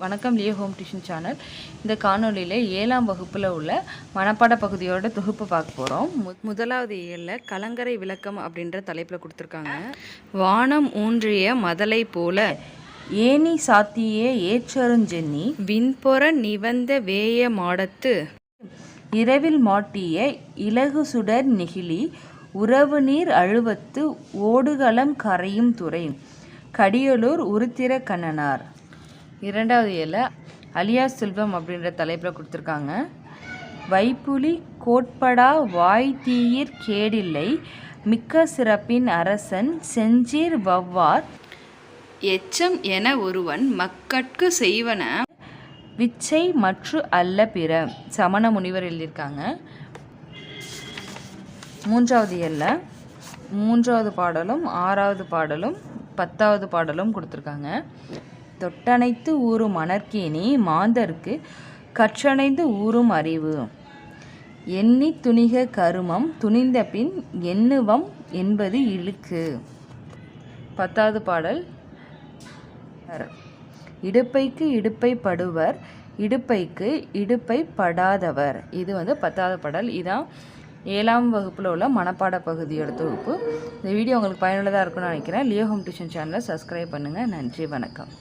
வணக்கம் Leo home tuition channel. இந்த காணொலியில் 7ஆம் வகுப்பில் உள்ள மனப்பாட பகுதியோட தொகுப்பு பார்க்க போகிறோம். முதலாவது இயலில் கலங்கரை விளக்கம் அப்படின்ற தலைப்பில் கொடுத்துருக்காங்க. வானம் ஊன்றிய மதலை போல ஏனி சாத்தியே ஏற்றருஞ்சென்னி விண்பொற நிவந்த வேய மாடத்து இரவில் மாட்டிய இலகு சுடர் நெகிழி உறவு நீர் அழுவத்து ஓடுகளம் கரையும் துறை கடியலூர் உருத்திர கண்ணனார். இரண்டாவது இயல அலியா செல்வம் அப்படின்ற தலைப்பில் கொடுத்துருக்காங்க. வைப்புலி கோட்படா வாய் தீயிற் கேடில்லை மிக்க சிறப்பின் அரசன் செஞ்சீர் வவ்வார் எச்சம் என ஒருவன் மக்கட்கு செய்வன விச்சை மற்று அல்ல பிற. சமண முனிவர் எழுதியிருக்காங்க. மூன்றாவது இயல்ல 3வது பாடலும் 6வது பாடலும் 10வது பாடலும் கொடுத்துருக்காங்க. தொட்டனைத்து ஊறும் மணற்கேணி மாந்தர்க்கு கற்றணைந்து ஊறும் அறிவு எண்ணி துணிக கருமம் துணிந்த பின் எண்ணுவம் என்பது இழுக்கு. 10வது பாடல் இடுப்பைக்கு இடுப்பை படுவர் இடுப்பைக்கு இடுப்பை படாதவர். இது 10வது பாடல். இதான் 7ஆம் வகுப்பில் உள்ள மனப்பாட பகுதியோட தொகுப்பு. இந்த வீடியோ உங்களுக்கு பயனுள்ளதாக இருக்கும்னு நினைக்கிறேன். லியோ ஹோம் டியூஷன் சேனலை சப்ஸ்கிரைப் பண்ணுங்கள். நன்றி, வணக்கம்.